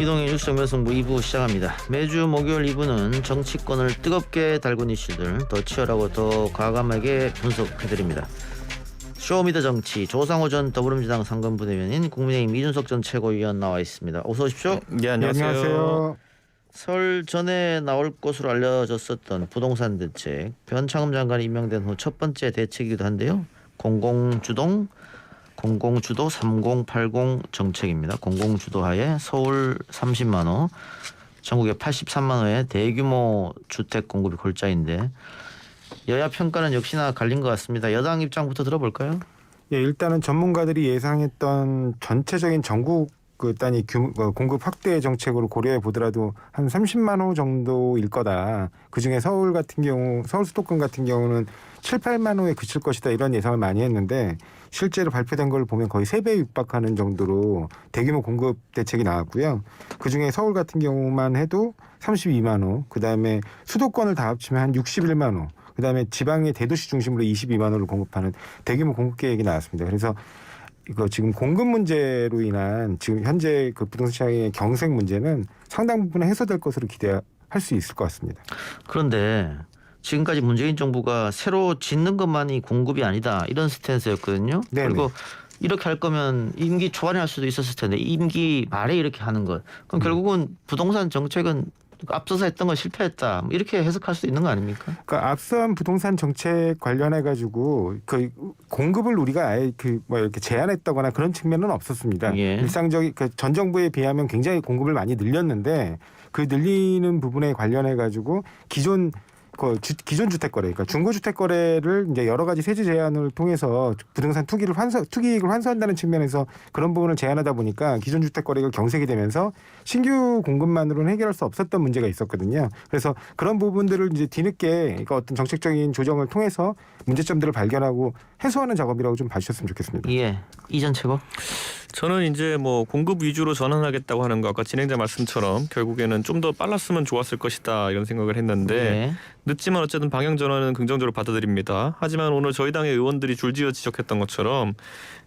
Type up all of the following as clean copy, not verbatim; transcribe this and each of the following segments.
이동의 뉴스 정면승부 2부 시작합니다. 매주 목요일 2부는 정치권을 뜨겁게 달군 이슈들 더 치열하고 더 과감하게 분석해드립니다. 쇼미더 정치 조상호 전 더불어민주당 상근부대변인, 국민의힘 이준석 전 최고위원 나와 있습니다. 어서 오십시오. 네, 안녕하세요. 설 전에 나올 것으로 알려졌었던 부동산 대책, 변창흠 장관이 임명된 후 첫 번째 대책이기도 한데요. 공공주도 3080 정책입니다. 공공주도하에 서울 30만 호, 전국에 83만 호의 대규모 주택 공급이 골자인데 여야 평가는 역시나 갈린 것 같습니다. 여당 입장부터 들어볼까요? 예, 일단은 전문가들이 예상했던 전체적인 전국 단위 공급 확대 정책으로 고려해 보더라도 한 30만 호 정도일 거다. 그중에 서울 같은 경우, 서울 수도권 같은 경우는 7, 8만 호에 그칠 것이다, 이런 예상을 많이 했는데 실제로 발표된 걸 보면 거의 3배 육박하는 정도로 대규모 공급 대책이 나왔고요. 그중에 서울 같은 경우만 해도 32만 호, 그다음에 수도권을 다 합치면 한 61만 호, 그다음에 지방의 대도시 중심으로 22만 호를 공급하는 대규모 공급 계획이 나왔습니다. 그래서 이거 지금 공급 문제로 인한 지금 현재 그 부동산 시장의 경색 문제는 상당 부분 해소될 것으로 기대할 수 있을 것 같습니다. 그런데 지금까지 문재인 정부가 새로 짓는 것만이 공급이 아니다, 이런 스탠스였거든요. 네네. 그리고 이렇게 할 거면 임기 초반에 할 수도 있었을 텐데 임기 말에 이렇게 하는 것. 그럼 결국은 부동산 정책은 앞서서 했던 건 실패했다, 이렇게 해석할 수 있는 거 아닙니까? 그러니까 앞선 부동산 정책 관련해 가지고 그 공급을 우리가 아예 이렇게 제한했다거나 그런 측면은 없었습니다. 예. 일상적인 전 정부에 비하면 굉장히 공급을 많이 늘렸는데 그 늘리는 부분에 관련해 가지고 기존 주택 거래, 그러니까 중고 주택 거래를 이제 여러 가지 세제 제한을 통해서 부동산 투기이익을 환수한다는 측면에서 그런 부분을 제한하다 보니까 기존 주택 거래가 경색이 되면서 신규 공급만으로는 해결할 수 없었던 문제가 있었거든요. 그래서 그런 부분들을 이제 뒤늦게, 그러니까 어떤 정책적인 조정을 통해서 문제점들을 발견하고 해소하는 작업이라고 좀 봐주셨으면 좋겠습니다. 예, 이전 최고. 저는 이제 뭐 공급 위주로 전환하겠다고 하는 거, 아까 진행자 말씀처럼 결국에는 좀 더 빨랐으면 좋았을 것이다, 이런 생각을 했는데 예. 늦지만 어쨌든 방향 전환은 긍정적으로 받아들입니다. 하지만 오늘 저희 당의 의원들이 줄지어 지적했던 것처럼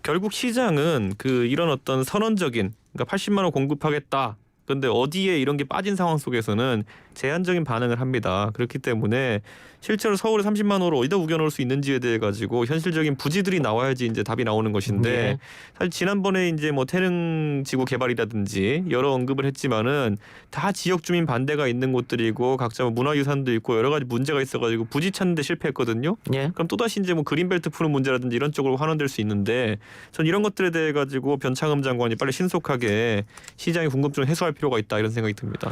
결국 시장은 이런 어떤 선언적인, 그러니까 80만 원 공급하겠다, 그런데 어디에 이런 게 빠진 상황 속에서는 제한적인 반응을 합니다. 그렇기 때문에 실제로 서울에 30만 호를 어디다 우겨놓을 수 있는지에 대해 가지고 현실적인 부지들이 나와야지 이제 답이 나오는 것인데, 네. 사실 지난번에 이제 뭐 태릉지구 개발이라든지 여러 언급을 했지만은 다 지역 주민 반대가 있는 곳들이고 각자 뭐 문화유산도 있고 여러 가지 문제가 있어가지고 부지 찾는데 실패했거든요. 예. 그럼 또 다시 이제 뭐 그린벨트 푸는 문제라든지 이런 쪽으로 환원될 수 있는데, 전 이런 것들에 대해 가지고 변창흠 장관이 빨리 신속하게 시장의 궁금증을 해소할 필요가 있다, 이런 생각이 듭니다.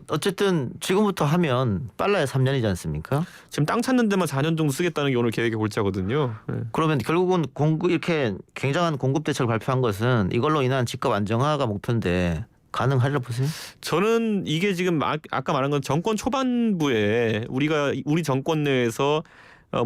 어쨌든 지금부터 하면 빨라야 3년이지 않습니까? 지금 땅 찾는 데만 4년 정도 쓰겠다는 게 오늘 계획의 골자거든요. 네. 그러면 결국은 이렇게 굉장한 공급 대책을 발표한 것은 이걸로 인한 집값 안정화가 목표인데 가능하리라 보세요? 저는 이게 지금 아까 말한 건 정권 초반부에 우리 정권 내에서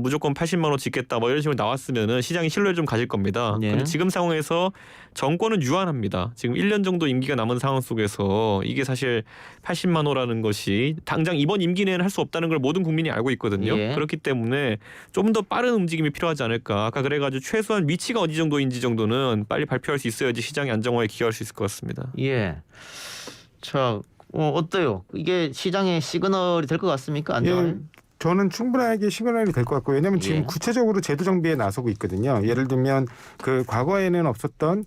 무조건 80만 원 짓겠다, 뭐 이런 식으로 나왔으면은 시장이 신뢰를 좀 가질 겁니다. 예. 근데 지금 상황에서 정권은 유한합니다. 지금 1년 정도 임기가 남은 상황 속에서 이게 사실 80만 원라는 것이 당장 이번 임기 내에는 할 수 없다는 걸 모든 국민이 알고 있거든요. 예. 그렇기 때문에 좀 더 빠른 움직임이 필요하지 않을까. 아까 그래가지고 최소한 위치가 어디 정도인지 정도는 빨리 발표할 수 있어야지 시장의 안정화에 기여할 수 있을 것 같습니다. 예. 자, 어때요? 이게 시장의 시그널이 될 것 같습니까? 안정화에? 예, 저는 충분하게 시그널이 될 것 같고, 왜냐하면 지금 예. 구체적으로 제도 정비에 나서고 있거든요. 예를 들면 과거에는 없었던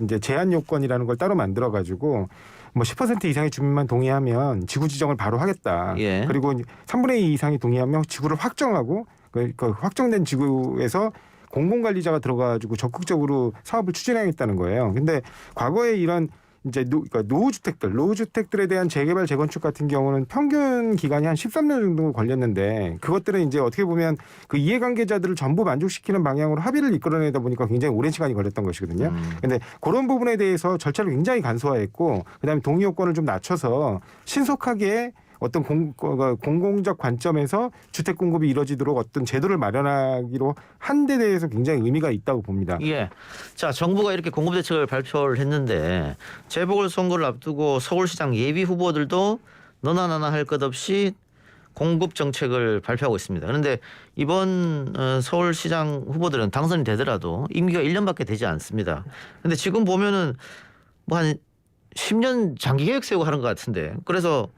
이제 제한 요건이라는 걸 따로 만들어 가지고 뭐 10% 이상의 주민만 동의하면 지구 지정을 바로 하겠다. 예. 그리고 3분의 2 이상이 동의하면 지구를 확정하고 그 확정된 지구에서 공공관리자가 들어가지고 적극적으로 사업을 추진하겠다는 거예요. 근데 과거에 이런 이제 그러니까 노후주택들에 대한 재개발 재건축 같은 경우는 평균 기간이 한 13년 정도 걸렸는데, 그것들은 이제 어떻게 보면 그 이해관계자들을 전부 만족시키는 방향으로 합의를 이끌어내다 보니까 굉장히 오랜 시간이 걸렸던 것이거든요. 근데 그런 부분에 대해서 절차를 굉장히 간소화했고, 그다음에 동의 요건을 좀 낮춰서 신속하게 어떤 공공적 관점에서 주택 공급이 이루어지도록 어떤 제도를 마련하기로 한 데 대해서 굉장히 의미가 있다고 봅니다. 예. 자, 정부가 이렇게 공급 대책을 발표를 했는데 재보궐선거를 앞두고 서울시장 예비 후보들도 너나 나나 할 것 없이 공급 정책을 발표하고 있습니다. 그런데 이번 서울시장 후보들은 당선이 되더라도 임기가 1년밖에 되지 않습니다. 그런데 지금 보면은 뭐 한 10년 장기 계획 세우고 하는 것 같은데 그래서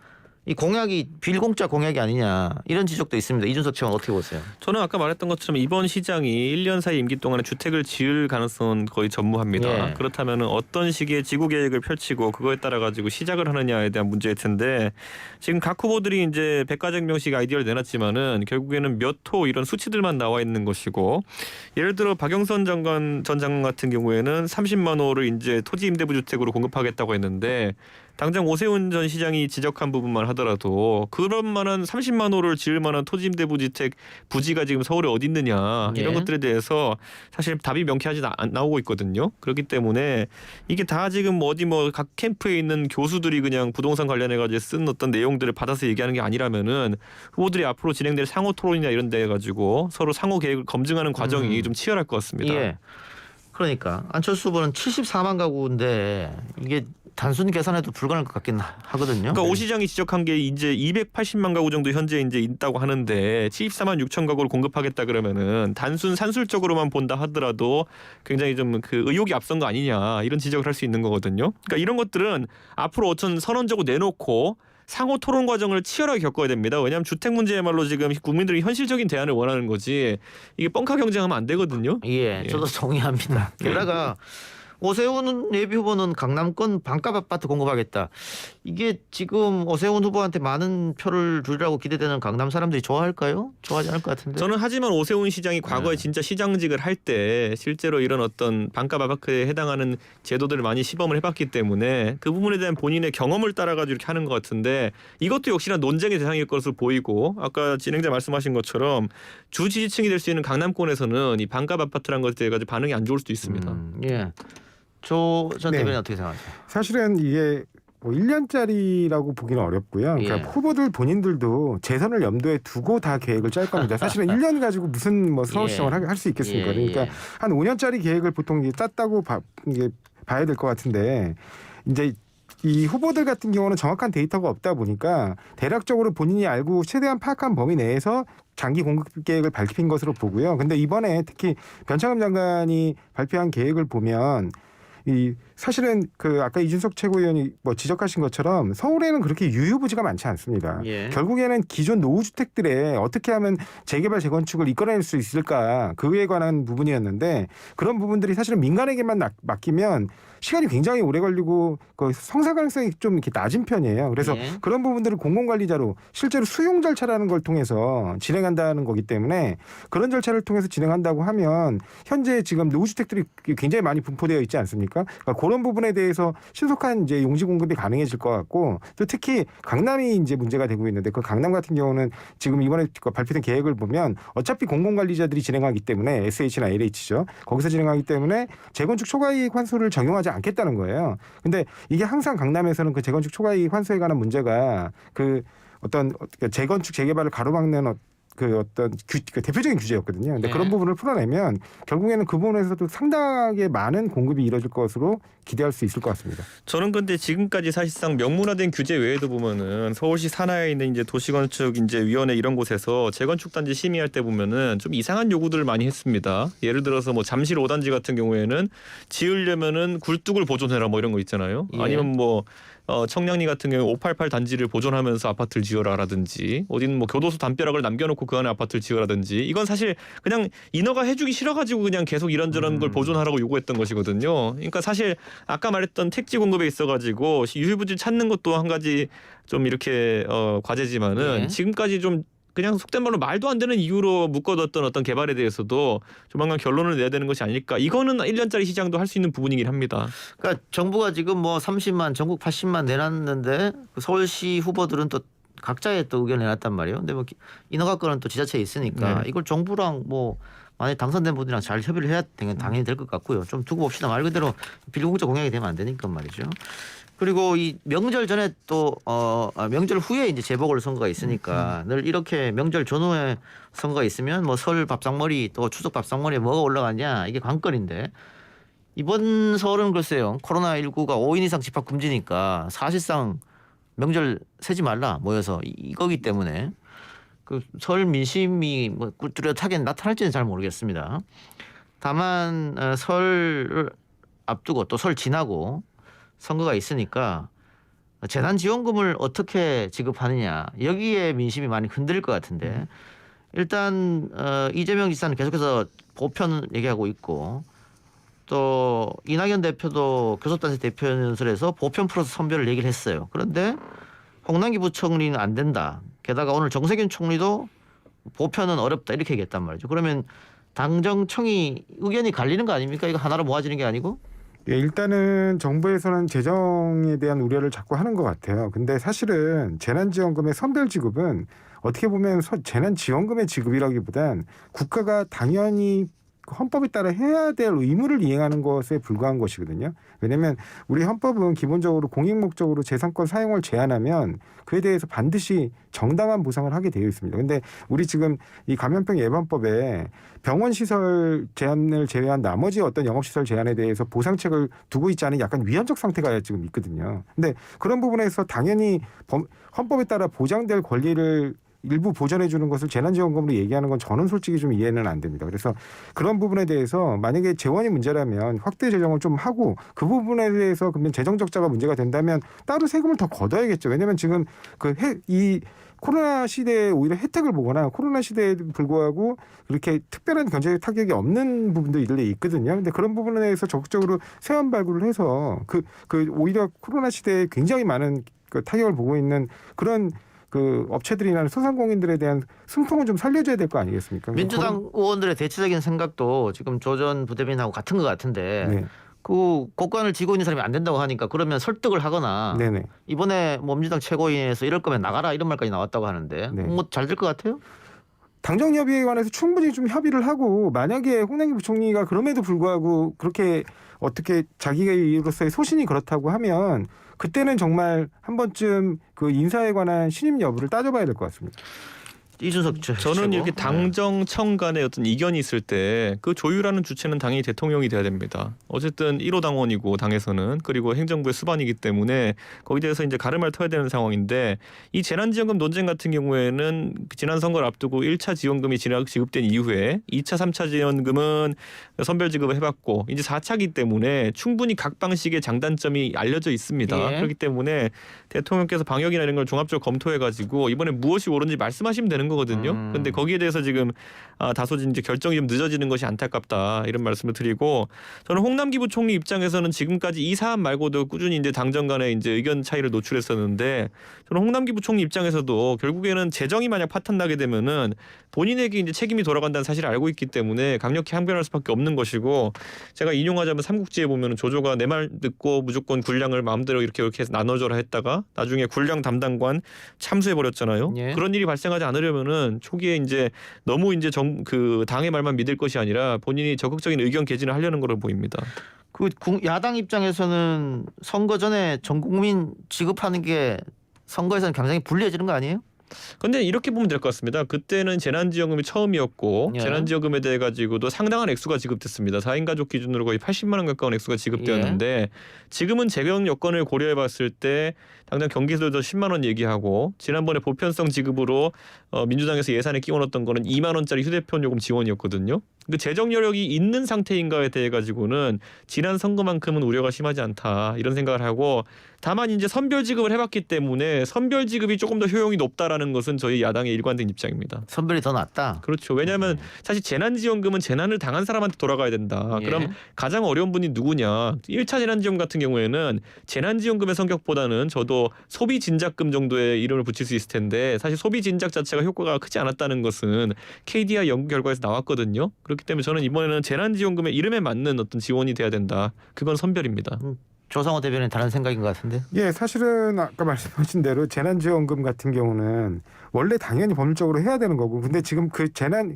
이 공약이 빌공짜 공약이 아니냐 이런 지적도 있습니다. 이준석 측은 어떻게 보세요? 저는 아까 말했던 것처럼 이번 시장이 1년 사이 임기 동안에 주택을 지을 가능성은 거의 전무합니다. 예. 그렇다면 어떤 식의 지구 계획을 펼치고 그거에 따라 가지고 시작을 하느냐에 대한 문제일 텐데 지금 각 후보들이 이제 백가쟁명식 아이디어를 내놨지만은 결국에는 몇 호 이런 수치들만 나와 있는 것이고 예를 들어 박영선 전 장관 같은 경우에는 30만 호를 이제 토지 임대부 주택으로 공급하겠다고 했는데 당장 오세훈 전 시장이 지적한 부분만 하더라도 그런 만한 30만 호를 지을 만한 토지 임대부 주택 부지가 지금 서울에 어디 있느냐 이런 네. 것들에 대해서 사실 답이 명쾌하지 나오고 있거든요. 그렇기 때문에 이게 다 지금 어디 뭐 각 캠프에 있는 교수들이 그냥 부동산 관련해 가지고 쓴 어떤 내용들을 받아서 얘기하는 게 아니라면은 후보들이 앞으로 진행될 상호 토론이나 이런 데 가지고 서로 상호 계획을 검증하는 과정이 좀 치열할 것 같습니다. 예. 그러니까 안철수 후보는 74만 가구인데 이게 단순 계산해도 불가능할 것 같긴 하거든요. 그러니까 오 시장이 지적한 게 이제 280만 가구 정도 현재 이제 있다고 하는데 74만 6천 가구를 공급하겠다 그러면은 단순 산술적으로만 본다 하더라도 굉장히 좀 그 의혹이 앞선 거 아니냐 이런 지적을 할 수 있는 거거든요. 그러니까 이런 것들은 앞으로 어떤 선언적으로 내놓고 상호 토론 과정을 치열하게 겪어야 됩니다. 왜냐하면 주택 문제야말로 지금 국민들이 현실적인 대안을 원하는 거지 이게 뻥카 경쟁하면 안 되거든요. 예, 저도 동의합니다. 게다가 오세훈 예비 후보는 강남권 반값 아파트 공급하겠다. 이게 지금 오세훈 후보한테 많은 표를 주리라고 기대되는 강남 사람들이 좋아할까요? 좋아하지 않을 것 같은데. 저는 하지만 오세훈 시장이 과거에 진짜 시장직을 할 때 실제로 이런 어떤 반값 아파트에 해당하는 제도들을 많이 시범을 해봤기 때문에 그 부분에 대한 본인의 경험을 따라가지고 이렇게 하는 것 같은데 이것도 역시나 논쟁의 대상일 것으로 보이고 아까 진행자 말씀하신 것처럼 주 지지층이 될 수 있는 강남권에서는 이 반값 아파트라는 것에 대해 반응이 안 좋을 수도 있습니다. 예. 조 전 네. 대변인 어떻게 생각하세요? 사실은 이게 뭐 1년짜리라고 보기는 어렵고요. 그러니까 예. 후보들 본인들도 재선을 염두에 두고 다 계획을 짤 겁니다. 사실은 1년 가지고 무슨 뭐 서울시장을 할 수 있겠습니까? 예, 그러니까 예. 한 5년짜리 계획을 보통 이제 짰다고 이게 봐야 될 것 같은데 이제 이 후보들 같은 경우는 정확한 데이터가 없다 보니까 대략적으로 본인이 알고 최대한 파악한 범위 내에서 장기 공급 계획을 밝힌 것으로 보고요. 근데 이번에 특히 변창흠 장관이 발표한 계획을 보면 이 사실은 그 아까 이준석 최고위원이 뭐 지적하신 것처럼 서울에는 그렇게 유휴부지가 많지 않습니다. 예. 결국에는 기존 노후 주택들에 어떻게 하면 재개발 재건축을 이끌어낼 수 있을까 그에 관한 부분이었는데 그런 부분들이 사실은 민간에게만 맡기면 시간이 굉장히 오래 걸리고 그 성사 가능성이 좀 이렇게 낮은 편이에요. 그래서 예. 그런 부분들을 공공관리자로 실제로 수용 절차라는 걸 통해서 진행한다는 거기 때문에 그런 절차를 통해서 진행한다고 하면 현재 지금 노후 주택들이 굉장히 많이 분포되어 있지 않습니까? 그러니까 그런 부분에 대해서 신속한 이제 용지 공급이 가능해질 것 같고 또 특히 강남이 이제 문제가 되고 있는데 그 강남 같은 경우는 지금 이번에 발표된 계획을 보면 어차피 공공관리자들이 진행하기 때문에 SH나 LH죠. 거기서 진행하기 때문에 재건축 초과이익 환수를 적용하지 않겠다는 거예요. 근데 이게 항상 강남에서는 그 재건축 초과이익 환수에 관한 문제가 그 어떤 재건축 재개발을 가로막는 그 어떤 그 대표적인 규제였거든요. 근데 예. 그런 부분을 풀어내면 결국에는 그 부분에서도 상당하게 많은 공급이 이뤄질 것으로 기대할 수 있을 것 같습니다. 저는 근데 지금까지 사실상 명문화된 규제 외에도 보면은 서울시 산하에 있는 이제 도시건축 이제 위원회 이런 곳에서 재건축 단지 심의할 때 보면은 좀 이상한 요구들을 많이 했습니다. 예를 들어서 뭐 잠실 5단지 같은 경우에는 지으려면은 굴뚝을 보존해라 뭐 이런 거 있잖아요. 예. 아니면 뭐 청량리 같은 경우 588 단지를 보존하면서 아파트를 지어라라든지 어딘 뭐 교도소 담벼락을 남겨놓고 그 안에 아파트를 지어라든지 이건 사실 그냥 인허가 해주기 싫어가지고 그냥 계속 이런저런 걸 보존하라고 요구했던 것이거든요. 그러니까 사실 아까 말했던 택지 공급에 있어가지고 유휴부지 찾는 것도 한 가지 좀 이렇게 과제지만은 예. 지금까지 좀 그냥 속된 말로 말도 안 되는 이유로 묶어뒀던 어떤 개발에 대해서도 조만간 결론을 내야 되는 것이 아닐까. 이거는 1년짜리 시장도 할 수 있는 부분이긴 합니다. 그러니까 정부가 지금 뭐 30만 전국 80만 내놨는데 그 서울시 후보들은 또 각자의 또 의견을 내놨단 말이에요. 근데 뭐 인허가권은 또 지자체에 있으니까 네. 이걸 정부랑 뭐 만약 당선된 분들이랑 잘 협의를 해야 당연히 될 것 같고요. 좀 두고 봅시다. 말 그대로 빌공짜 공약이 되면 안 되니까 말이죠. 그리고 이 명절 전에 또 명절 후에 이제 재보궐 선거가 있으니까 늘 이렇게 명절 전후에 선거가 있으면 뭐 설 밥상머리 또 추석 밥상머리에 뭐가 올라가냐 이게 관건인데 이번 설은 글쎄요. 코로나19가 5인 이상 집합 금지니까 사실상 명절 세지 말라 모여서 이거기 때문에 그 설 민심이 뭐 뚜렷하게 나타날지는 잘 모르겠습니다. 다만 설을 앞두고 또 설 지나고 선거가 있으니까 재난지원금을 어떻게 지급하느냐 여기에 민심이 많이 흔들릴 것 같은데 일단 이재명 지사는 계속해서 보편 얘기하고 있고 또 이낙연 대표도 교섭단체 대표연설에서 보편 플러스 선별을 얘기를 했어요. 그런데 홍남기 부총리는 안 된다. 게다가 오늘 정세균 총리도 보편은 어렵다 이렇게 얘기했단 말이죠. 그러면 당정청이 의견이 갈리는 거 아닙니까? 이거 하나로 모아지는 게 아니고? 예, 일단은 정부에서는 재정에 대한 우려를 자꾸 하는 것 같아요. 근데 사실은 재난지원금의 선별 지급은 어떻게 보면 재난지원금의 지급이라기보단 국가가 당연히 헌법에 따라 해야 될 의무를 이행하는 것에 불과한 것이거든요. 왜냐하면 우리 헌법은 기본적으로 공익 목적으로 재산권 사용을 제한하면 그에 대해서 반드시 정당한 보상을 하게 되어 있습니다. 그런데 우리 지금 이 감염병 예방법에 병원 시설 제한을 제외한 나머지 어떤 영업 시설 제한에 대해서 보상책을 두고 있지 않은 약간 위헌적 상태가 지금 있거든요. 근데 그런 부분에서 당연히 헌법에 따라 보장될 권리를 일부 보전해 주는 것을 재난지원금으로 얘기하는 건 저는 솔직히 좀 이해는 안 됩니다. 그래서 그런 부분에 대해서 만약에 재원이 문제라면 확대 재정을 좀 하고 그 부분에 대해서 그러면 재정 적자가 문제가 된다면 따로 세금을 더 걷어야겠죠. 왜냐하면 지금 이 코로나 시대에 오히려 혜택을 보거나 코로나 시대에 불구하고 그렇게 특별한 경제 타격이 없는 부분도 일리 있거든요. 근데 그런 부분에 대해서 적극적으로 세원 발굴을 해서 오히려 코로나 시대에 굉장히 많은 타격을 보고 있는 그런 업체들이나 소상공인들에 대한 숨통을 좀 살려줘야 될 거 아니겠습니까? 민주당 의원들의 대체적인 생각도 지금 조 전 부대변인하고 같은 것 같은데 네. 그 고관을 쥐고 있는 사람이 안 된다고 하니까 그러면 설득을 하거나 네네. 이번에 민주당 최고위원회에서 이럴 거면 나가라 이런 말까지 나왔다고 하는데 네. 뭐 잘 될 것 같아요? 당정 협의에 관해서 충분히 좀 협의를 하고 만약에 홍남기 부총리가 그럼에도 불구하고 그렇게 어떻게 자기가 이로서의 소신이 그렇다고 하면 그때는 정말 한 번쯤 그 인사에 관한 신임 여부를 따져봐야 될 것 같습니다. 이준석 저는 최고. 이렇게 당정청 간의 어떤 이견이 있을 때 그 조율하는 주체는 당연히 대통령이 돼야 됩니다. 어쨌든 1호 당원이고 당에서는 그리고 행정부의 수반이기 때문에 거기에 대해서 이제 가름을 터야 되는 상황인데 이 재난지원금 논쟁 같은 경우에는 지난 선거를 앞두고 1차 지원금이 지급된 이후에 2차, 3차 지원금은 선별 지급을 해봤고 이제 4차기 때문에 충분히 각 방식의 장단점이 알려져 있습니다. 예. 그렇기 때문에 대통령께서 방역이나 이런 걸 종합적으로 검토해가지고 이번에 무엇이 옳은지 말씀하시면 되는 거거든요. 그런데 거기에 대해서 지금 다소 이제 결정이 좀 늦어지는 것이 안타깝다 이런 말씀을 드리고 저는 홍남기 부총리 입장에서는 지금까지 이 사안 말고도 꾸준히 이제 당정 간에 이제 의견 차이를 노출했었는데 저는 홍남기 부총리 입장에서도 결국에는 재정이 만약 파탄 나게 되면은 본인에게 이제 책임이 돌아간다는 사실을 알고 있기 때문에 강력히 항변할 수밖에 없는 것이고 제가 인용하자면 삼국지에 보면은 조조가 내 말 듣고 무조건 군량을 마음대로 이렇게 해서 나눠줘라 했다가 나중에 군량 담당관 참수해 버렸잖아요. 예. 그런 일이 발생하지 않으려면은 초기에 이제 너무 이제 그 당의 말만 믿을 것이 아니라 본인이 적극적인 의견 개진을 하려는 걸로 보입니다. 그 야당 입장에서는 선거 전에 전 국민 지급하는 게 선거에서는 굉장히 불리해지는 거 아니에요? 근데 이렇게 보면 될 것 같습니다. 그때는 재난지원금이 처음이었고 예. 재난지원금에 대해 가지고도 상당한 액수가 지급됐습니다. 4인 가족 기준으로 거의 80만 원 가까운 액수가 지급되었는데 지금은 재정 여건을 고려해 봤을 때 당장 경기도에서 10만 원 얘기하고 지난번에 보편성 지급으로 민주당에서 예산에 끼워넣었던 거는 2만 원짜리 휴대폰 요금 지원이었거든요. 그 재정 여력이 있는 상태인가에 대해 가지고는 지난 선거만큼은 우려가 심하지 않다 이런 생각을 하고 다만 이제 선별 지급을 해봤기 때문에 선별 지급이 조금 더 효용이 높다라는 것은 저희 야당의 일관된 입장입니다. 선별이 더 낫다. 그렇죠. 왜냐하면 사실 재난지원금은 재난을 당한 사람한테 돌아가야 된다. 예. 그럼 가장 어려운 분이 누구냐. 1차 재난지원금 같은 경우에는 재난지원금의 성격보다는 저도 소비진작금 정도의 이름을 붙일 수 있을 텐데 사실 소비진작 자체가 효과가 크지 않았다는 것은 KDI 연구 결과에서 나왔거든요. 그렇기 때문에 저는 이번에는 재난지원금의 이름에 맞는 어떤 지원이 돼야 된다. 그건 선별입니다. 조상호 대변인 다른 생각인 것 같은데. 예, 사실은 아까 말씀하신 대로 재난지원금 같은 경우는 원래 당연히 법률적으로 해야 되는 거고, 근데 지금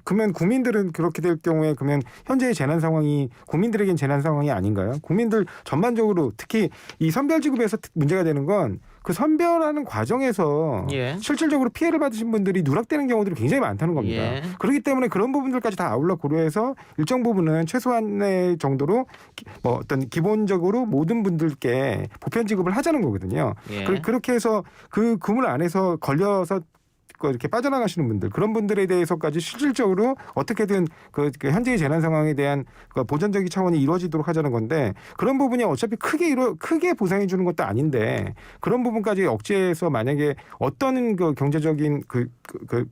그러면 국민들은 그렇게 될 경우에 그러면 현재의 재난 상황이 국민들에겐 재난 상황이 아닌가요? 국민들 전반적으로 특히 이 선별지급에서 문제가 되는 건 그 선별하는 과정에서 예. 실질적으로 피해를 받으신 분들이 누락되는 경우들이 굉장히 많다는 겁니다. 예. 그렇기 때문에 그런 부분들까지 다 아울러 고려해서 일정 부분은 최소한의 정도로 뭐 어떤 기본적으로 모든 분들께 보편 지급을 하자는 거거든요. 예. 그렇게 해서 그 그물 안에서 걸려서 이렇게 빠져나가시는 분들 그런 분들에 대해서까지 실질적으로 어떻게든 그 현재의 재난 상황에 대한 그 보전적인 차원이 이루어지도록 하자는 건데 그런 부분이 어차피 크게 보상해 주는 것도 아닌데 그런 부분까지 억제해서 만약에 어떤 그 경제적인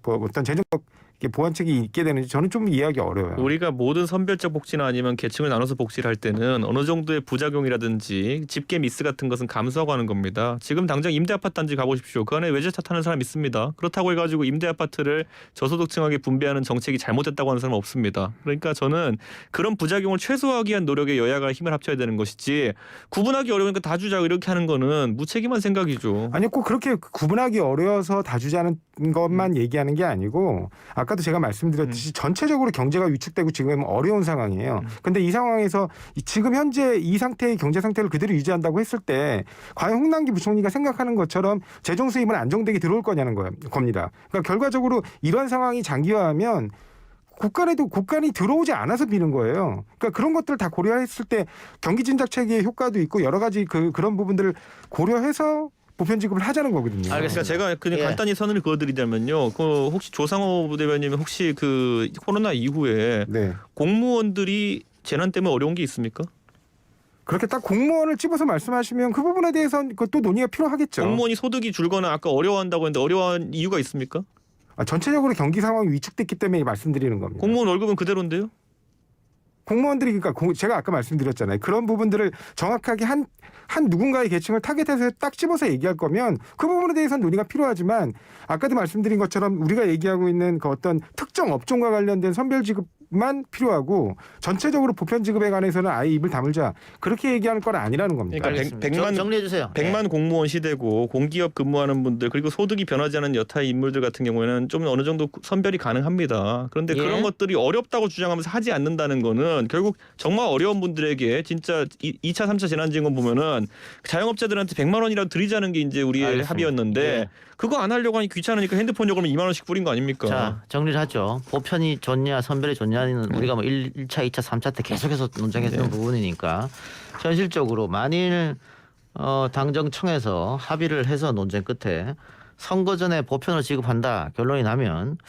뭐 어떤 재정적 보완책이 있게 되는지 저는 좀 이해하기 어려워요. 우리가 모든 선별적 복지나 아니면 계층을 나눠서 복지를 할 때는 어느 정도의 부작용이라든지 집계 미스 같은 것은 감수하고 하는 겁니다. 지금 당장 임대 아파트 단지 가보십시오. 그 안에 외제차 타는 사람 있습니다. 그렇다고 해가지고 임대 아파트를 저소득층에게 분배하는 정책이 잘못됐다고 하는 사람은 없습니다. 그러니까 저는 그런 부작용을 최소화하기 위한 노력에 여야가 힘을 합쳐야 되는 것이지 구분하기 어려우니까 다 주자 이렇게 하는 거는 무책임한 생각이죠. 아니 꼭 그렇게 구분하기 어려워서 다 주자는 것만 얘기하는 게 아니고 아까도 제가 말씀드렸듯이 전체적으로 경제가 위축되고 지금 어려운 상황이에요. 근데 이 상황에서 지금 현재 이 상태의 경제 상태를 그대로 유지한다고 했을 때 과연 홍남기 부총리가 생각하는 것처럼 재정 수입은 안정되게 들어올 거냐는 겁니다. 그러니까 결과적으로 이런 상황이 장기화하면 국간이 들어오지 않아서 비는 거예요. 그러니까 그런 것들을 다 고려했을 때 경기 진작 체계의 효과도 있고 여러 가지 그런 부분들을 고려해서 보편 지급을 하자는 거거든요. 알겠습니다. 제가 그냥 예. 간단히 선을 그어드리자면요. 그 혹시 조상호 부대변인 혹시 그 코로나 이후에 네. 공무원들이 재난 때문에 어려운 게 있습니까? 그렇게 딱 공무원을 집어서 말씀하시면 그 부분에 대해서는 또 논의가 필요하겠죠. 공무원이 소득이 줄거나 아까 어려워한다고 했는데 어려워한 이유가 있습니까? 전체적으로 경기 상황이 위축됐기 때문에 말씀드리는 겁니다. 공무원 월급은 그대로인데요. 공무원들이 그러니까 제가 아까 말씀드렸잖아요. 그런 부분들을 정확하게 한 누군가의 계층을 타겟해서 딱 집어서 얘기할 거면 그 부분에 대해서는 논의가 필요하지만 아까도 말씀드린 것처럼 우리가 얘기하고 있는 그 어떤 특정 업종과 관련된 선별 지급만 필요하고 전체적으로 보편 지급에 관해서는 아예 입을 다물자 그렇게 얘기하는 건 아니라는 겁니다. 그러니까 알겠습니다. 정리해 주세요. 100만 공무원 시대고 공기업 근무하는 분들 그리고 소득이 변하지 않은 여타의 인물들 같은 경우에는 좀 어느 정도 선별이 가능합니다. 그런데 예. 그런 것들이 어렵다고 주장하면서 하지 않는다는 거는 결국 정말 어려운 분들에게 진짜 2차 3차 재난지원금 보면은 자영업자들한테 100만 원이라도 드리자는 게 이제 우리의 알겠습니다. 합의였는데 예. 그거 안 하려고 하니 귀찮으니까 핸드폰 요금을 2만 원씩 뿌린 거 아닙니까? 자, 정리를 하죠. 보편이 좋냐 선별이 좋냐는 우리가 뭐 1차, 2차, 3차 때 계속해서 논쟁했던 부분이니까 현실적으로 만일 당정청에서 합의를 해서 논쟁 끝에 선거 전에 보편을 지급한다 결론이 나면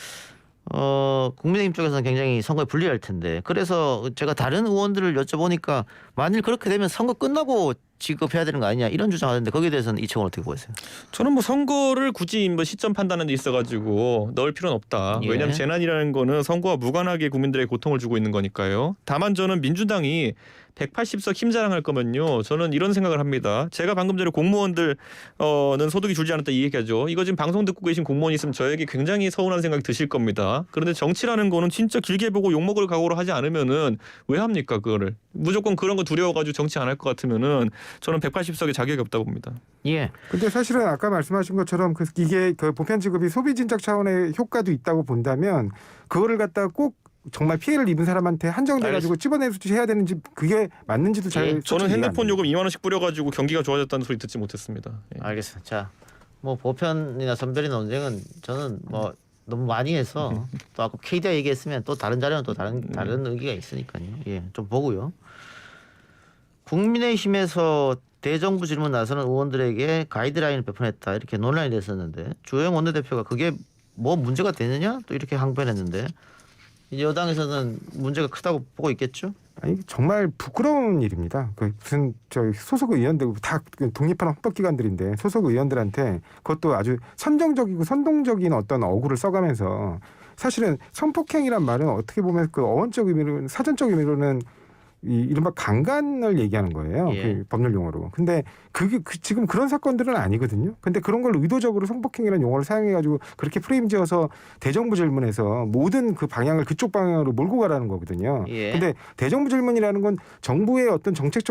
국민의힘 쪽에서는 굉장히 선거에 불리할 텐데 그래서 제가 다른 의원들을 여쭤보니까 만일 그렇게 되면 선거 끝나고 지급해야 되는 거 아니냐 이런 주장하는데 거기에 대해서는 이 측은 어떻게 보세요? 저는 뭐 선거를 굳이 뭐 시점 판단하는 데 있어가지고 넣을 필요는 없다. 예. 왜냐하면 재난이라는 거는 선거와 무관하게 국민들에게 고통을 주고 있는 거니까요. 다만 저는 민주당이 180석 힘자랑할 거면요. 저는 이런 생각을 합니다. 제가 방금 전에 공무원들은 소득이 줄지 않았다 이 얘기하죠. 이거 지금 방송 듣고 계신 공무원이 있으면 저에게 굉장히 서운한 생각이 드실 겁니다. 그런데 정치라는 거는 진짜 길게 보고 욕먹을 각오로 하지 않으면은 왜 합니까 그거를. 무조건 그런 거 두려워가지고 정치 안 할 것 같으면은 저는 180석에 자격이 없다고 봅니다. 예. 근데 사실은 아까 말씀하신 것처럼 이게 그 보편 지급이 소비 진작 차원의 효과도 있다고 본다면 그거를 갖다가 꼭 정말 피해를 입은 사람한테 한정돼 가지고 집어내서 해야 되는지 그게 맞는지도 잘 예. 저는 이해가 안 핸드폰 돼요. 요금 2만 원씩 뿌려가지고 경기가 좋아졌다는 소리 듣지 못했습니다. 예. 알겠습니다. 자, 뭐 보편이나 선별이 논쟁은 저는 뭐 너무 많이 해서 또 아까 KDI 얘기했으면 또 다른 자료는 또 다른 의기가 있으니까요. 예, 좀 보고요. 국민의힘에서 대정부 질문 나서는 의원들에게 가이드라인을 배포했다 이렇게 논란이 됐었는데 주호영 원내대표가 그게 뭐 문제가 되느냐 또 이렇게 항변했는데 이제 여당에서는 문제가 크다고 보고 있겠죠? 아니 정말 부끄러운 일입니다. 무슨 소속 의원들 다 독립한 헌법기관들인데 소속 의원들한테 그것도 아주 선정적이고 선동적인 어떤 어구를 써가면서 사실은 성폭행이란 말은 어떻게 보면 그 어원적 의미로는 사전적 의미로는 이른바 강간을 얘기하는 거예요. 예. 그 법률 용어로. 근데 그게 지금 그런 사건들은 아니거든요. 근데 그런 걸 의도적으로 성폭행이라는 용어를 사용해가지고 그렇게 프레임 지어서 대정부 질문에서 모든 그 방향을 그쪽 방향으로 몰고 가라는 거거든요. 예. 근데 대정부 질문이라는 건 정부의 어떤 정책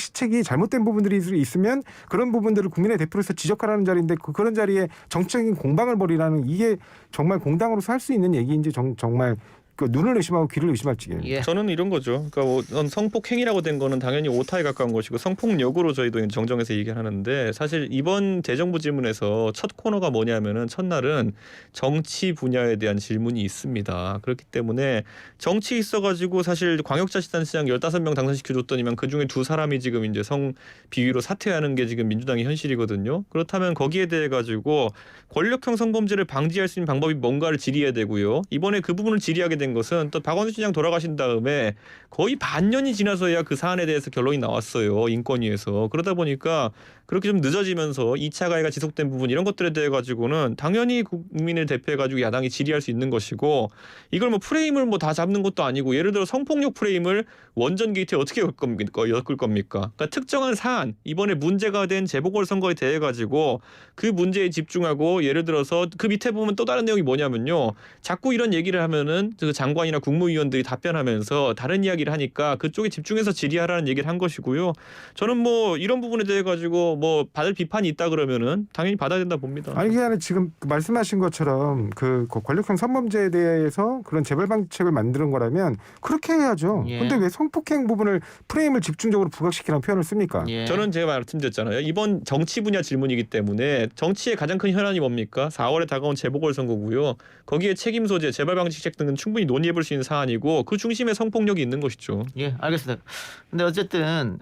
시책이 잘못된 부분들이 있으면 그런 부분들을 국민의 대표로서 지적하라는 자리인데 그런 자리에 정치적인 공방을 벌이라는 이게 정말 공당으로서 할 수 있는 얘기인지 정말 그 눈을 의심하고 귀를 의심할 지경이에요. 예. 저는 이런 거죠. 그러니까 뭐 성폭행이라고 된 거는 당연히 오타에 가까운 것이고 성폭력으로 저희도 정정해서 얘기를 하는데 사실 이번 대정부 질문에서 첫 코너가 뭐냐면은 첫날은 정치 분야에 대한 질문이 있습니다. 그렇기 때문에 정치 있어가지고 사실 광역자치단체장 15명 당선시켜줬더니만 그중에 2사람이 지금 이제 성 비위로 사퇴하는 게 지금 민주당의 현실이거든요. 그렇다면 거기에 대해 가지고 권력형 성범죄를 방지할 수 있는 방법이 뭔가를 질의해야 되고요. 이번에 그 부분을 질의하게 된 것은 또 박원순 시장 돌아가신 다음에 거의 반년이 지나서야 그 사안에 대해서 결론이 나왔어요. 인권위에서. 그러다 보니까 그렇게 좀 늦어지면서 2차 가해가 지속된 부분 이런 것들에 대해 가지고는 당연히 국민을 대표해 가지고 야당이 질의할 수 있는 것이고 이걸 뭐 프레임을 뭐 다 잡는 것도 아니고 예를 들어 성폭력 프레임을 원전 게이트에 어떻게 엮을 겁니까? 그러니까 특정한 사안 이번에 문제가 된 재보궐선거에 대해 가지고 그 문제에 집중하고 예를 들어서 그 밑에 보면 또 다른 내용이 뭐냐면요. 자꾸 이런 얘기를 하면은 그 장관이나 국무위원들이 답변하면서 다른 이야기를 하니까 그쪽에 집중해서 질의하라는 얘기를 한 것이고요. 저는 뭐 이런 부분에 대해 가지고 뭐 받을 비판이 있다 그러면은 당연히 받아야 된다 봅니다. 아니 그게 아니라 지금 말씀하신 것처럼 그 권력형 성범죄에 대해서 그런 재발 방책을 만드는 거라면 그렇게 해야죠. 예. 근데 왜 성폭행 부분을 프레임을 집중적으로 부각시키라는 표현을 씁니까? 예. 저는 제가 말씀드렸잖아요. 이번 정치 분야 질문이기 때문에 정치의 가장 큰 현안이 뭡니까? 4월에 다가온 재보궐선거고요. 거기에 책임 소재, 재발 방지책 등은 충분히 논의해볼 수 있는 사안이고 그 중심에 성폭력이 있는 것이죠. 예, 알겠습니다. 근데 어쨌든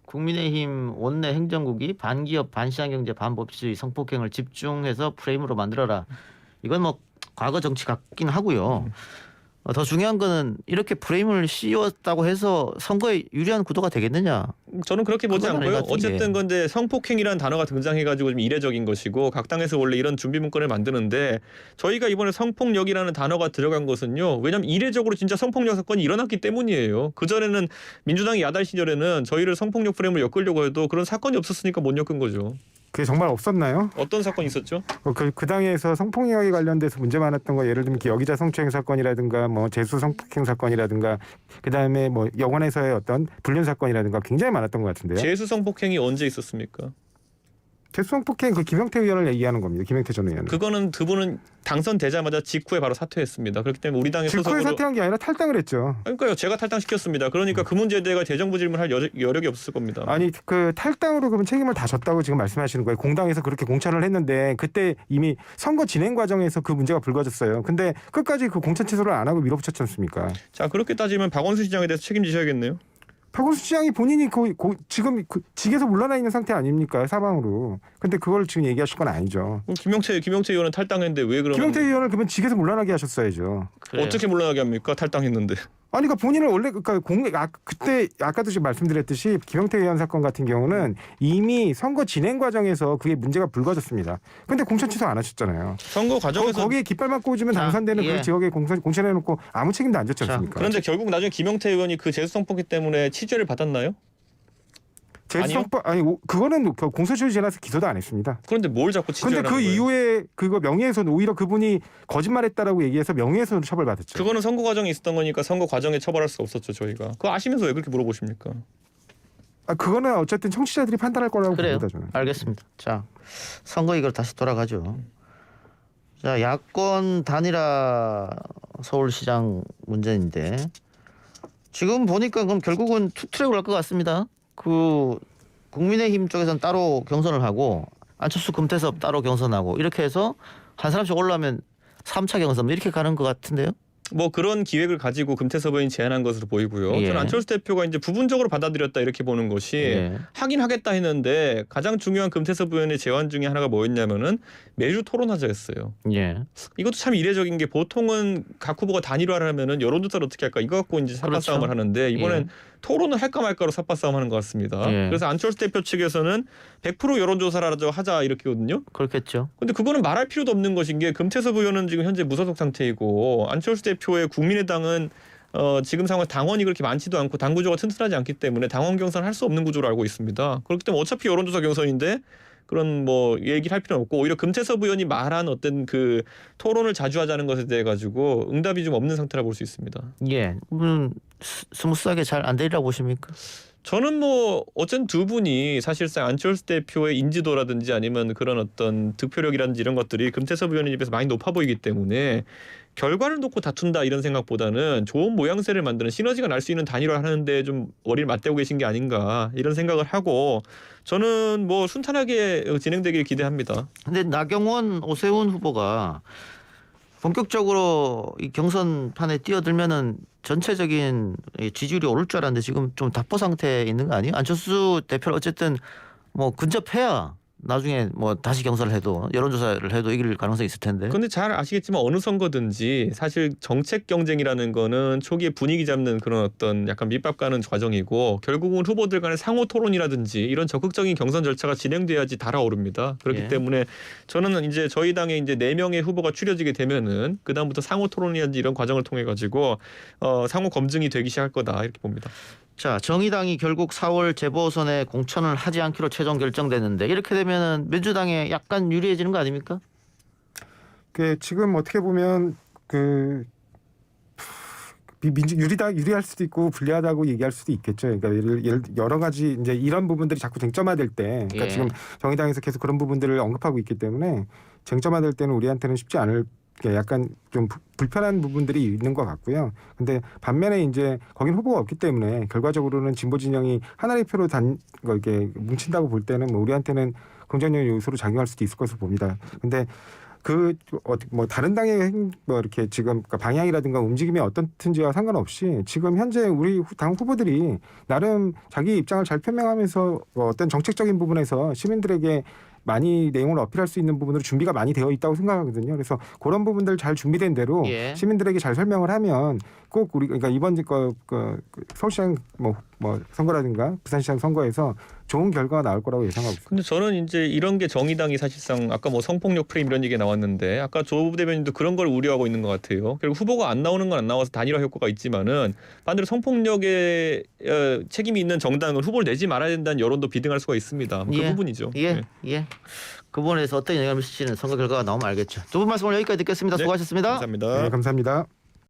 국민의힘 원내 행정국이 반기업, 반시장경제, 반법치주의, 성폭행을 집중해서 프레임으로 만들어라. 이건 뭐 과거 정치 같긴 하고요. 더 중요한 거는 이렇게 프레임을 씌웠다고 해서 선거에 유리한 구도가 되겠느냐? 저는 그렇게 보지 그건 않고요. 아닌 것 같은데. 어쨌든 근데 성폭행이라는 단어가 등장해가지고 좀 이례적인 것이고 각 당에서 원래 이런 준비 문건을 만드는데 저희가 이번에 성폭력이라는 단어가 들어간 것은요. 왜냐하면 이례적으로 진짜 성폭력 사건이 일어났기 때문이에요. 그전에는 민주당이 야당 시절에는 저희를 성폭력 프레임을 엮으려고 해도 그런 사건이 없었으니까 못 엮은 거죠. 그게 정말 없었나요? 어떤 사건이 있었죠? 그 당에서 성폭력에 관련돼서 문제 많았던 거 예를 들면 여기자 성추행 사건이라든가 뭐 재수 성폭행 사건이라든가 그다음에 뭐 영화에서의 어떤 불륜 사건이라든가 굉장히 많았던 것 같은데요. 재수 성폭행이 언제 있었습니까? 재수 성폭행 그 김영태 의원을 얘기하는 겁니다. 김영태 전 의원. 그거는 그분은 당선되자마자 직후에 바로 사퇴했습니다. 그렇기 때문에 우리 당의 직후에 소속으로 사퇴한 게 아니라 탈당을 했죠. 그러니까요. 제가 탈당시켰습니다. 그러니까 그 문제에 대해 대정부 질문할 여력이 없을 겁니다. 아니 그 탈당으로 그러면 책임을 다 졌다고 지금 말씀하시는 거예요. 공당에서 그렇게 공천을 했는데 그때 이미 선거 진행 과정에서 그 문제가 불거졌어요. 근데 끝까지 그 공천 취소를 안 하고 밀어붙였지 않습니까? 자 그렇게 따지면 박원순 시장에 대해서 책임지셔야겠네요. 박원순 시장이 본인이 지금 직에서 물러나 있는 상태 아닙니까? 사방으로. 근데 그걸 지금 얘기하실 건 아니죠. 그럼 김영태 의원은 탈당했는데 왜 그러면 김영태 의원을 그러면 직에서 물러나게 하셨어야죠. 그래요. 어떻게 물러나게 합니까? 탈당했는데. 아니 그러니까 본인을 원래 그때 아까도 지금 말씀드렸듯이 김영태 의원 사건 같은 경우는 이미 선거 진행 과정에서 그게 문제가 불거졌습니다. 근데 공천 취소 안 하셨잖아요. 선거 과정에서 거기에 깃발만 꽂으면 자, 당선되는 예. 그 지역에 공천해놓고 아무 책임도 안 졌지 자, 않습니까? 그런데 결국 나중에 김영태 의원이 그 재수 성폭행 때문에 취재를 받았나요? 재수성법 그거는 공소시효 지나서 기소도 안 했습니다. 그런데 뭘 자꾸 취재를 근데 하는 그 거예요? 이후에 그거 명예훼손 오히려 그분이 거짓말했다라고 얘기해서 명예훼손 처벌받았죠. 그거는 선거 과정에 있었던 거니까 선거 과정에 처벌할 수 없었죠 저희가. 그거 아시면서 왜 그렇게 물어보십니까? 그거는 어쨌든 청취자들이 판단할 거라고 그래요. 봅니다 저는. 알겠습니다. 자, 선거 이걸 다시 돌아가죠. 자, 야권 단일화 서울시장 문제인데 지금 보니까 그럼 결국은 투트랙을 할 것 같습니다. 그 국민의힘 쪽에서는 따로 경선을 하고 안철수 금태섭 따로 경선하고 이렇게 해서 한 사람씩 올라오면 3차 경선 이렇게 가는 것 같은데요. 뭐 그런 기획을 가지고 금태섭 의원이 제안한 것으로 보이고요. 예. 저는 안철수 대표가 이제 부분적으로 받아들였다 이렇게 보는 것이 예. 하긴 하겠다 했는데 가장 중요한 금태섭 의원의 제안 중에 하나가 뭐였냐면은 매주 토론하자 했어요. 예. 이것도 참 이례적인 게 보통은 각 후보가 단일화를 하면은 여론조사를 어떻게 할까 이거 갖고 이제 삽바 그렇죠. 싸움을 하는데 이번엔 토론을 할까 말까로 삽바 싸움 하는 것 같습니다. 예. 그래서 안철수 대표 측에서는 100% 여론조사를 하자 이렇게거든요. 그렇겠죠. 근데 그거는 말할 필요도 없는 것인 게 금태섭 의원은 지금 현재 무소속 상태이고 안철수 대표의 국민의당은 지금 상황 당원이 그렇게 많지도 않고 당 구조가 튼튼하지 않기 때문에 당원 경선을 할 수 없는 구조로 알고 있습니다. 그렇기 때문에 어차피 여론조사 경선인데 그런 뭐 얘기를 할 필요는 없고 오히려 금태섭 의원이 말한 어떤 그 토론을 자주 하자는 것에 대해 가지고 응답이 좀 없는 상태라 볼 수 있습니다. 예. 스무스하게 잘 안 되리라고 보십니까? 저는 뭐 어쨌든 두 분이 사실상 안철수 대표의 인지도라든지 아니면 그런 어떤 득표력이라든지 이런 것들이 금태섭 의원의 입에서 많이 높아 보이기 때문에 결과를 놓고 다툰다 이런 생각보다는 좋은 모양새를 만드는 시너지가 날 수 있는 단일화 하는데 좀 머리를 맞대고 계신 게 아닌가 이런 생각을 하고 저는 뭐 순탄하게 진행되길 기대합니다. 근데 나경원, 오세훈 후보가 본격적으로 이 경선판에 뛰어들면은 전체적인 이 지지율이 오를 줄 알았는데 지금 좀 답보 상태에 있는 거 아니에요? 안철수 대표는 어쨌든 뭐 근접해야 나중에 뭐 다시 경선을 해도 여론조사를 해도 이길 가능성이 있을 텐데. 근데 잘 아시겠지만 어느 선거든지 사실 정책 경쟁이라는 거는 초기에 분위기 잡는 그런 어떤 약간 밑밥 가는 과정이고 결국은 후보들 간의 상호 토론이라든지 이런 적극적인 경선 절차가 진행돼야지 달아오릅니다. 그렇기 예. 때문에 저는 이제 저희 당에 이제 4명의 후보가 추려지게 되면은 그다음부터 상호 토론이라든지 이런 과정을 통해 가지고 상호 검증이 되기 시작할 거다 이렇게 봅니다. 자, 정의당이 결국 4월 재보선에 공천을 하지 않기로 최종 결정됐는데 이렇게 되면은 민주당에 약간 유리해지는 거 아닙니까? 그 지금 어떻게 보면 그 유리할 수도 있고 불리하다고 얘기할 수도 있겠죠. 그러니까 여러 가지 이제 이런 부분들이 자꾸 쟁점화될 때, 그러니까 예. 지금 정의당에서 계속 그런 부분들을 언급하고 있기 때문에 쟁점화될 때는 우리한테는 쉽지 않을. 약간 좀 불편한 부분들이 있는 것 같고요. 근데 반면에 이제 거긴 후보가 없기 때문에 결과적으로는 진보 진영이 하나의 표로 이렇게 뭉친다고 볼 때는 뭐 우리한테는 긍정적 요소로 작용할 수도 있을 것으로 봅니다. 근데 뭐 다른 당의 뭐 이렇게 지금 방향이라든가 움직임이 어떻든지와 상관없이 지금 현재 우리 당 후보들이 나름 자기 입장을 잘 표명하면서 어떤 정책적인 부분에서 시민들에게 많이 내용을 어필할 수 있는 부분으로 준비가 많이 되어 있다고 생각하거든요. 그래서 그런 부분들 잘 준비된 대로 예. 시민들에게 잘 설명을 하면 꼭 우리 그러니까 이번 서울시장 뭐 선거라든가 부산시장 선거에서 좋은 결과가 나올 거라고 예상하고 있습니다. 근데 저는 이제 이런 게 정의당이 사실상 아까 뭐 성폭력 프레임 이런 얘기가 나왔는데 아까 조 대변인도 그런 걸 우려하고 있는 것 같아요. 결국 후보가 안 나오는 건 안 나와서 단일화 효과가 있지만은 반대로 성폭력에 책임이 있는 정당은 후보를 내지 말아야 된다는 여론도 비등할 수가 있습니다. 그 예. 부분이죠. 예, 네. 예. 그 부분에서 어떤 영향을 미칠지는 선거 결과가 나오면 알겠죠. 두 분 말씀 오늘 여기까지 듣겠습니다. 네. 수고하셨습니다. 감사합니다. 네, 감사합니다.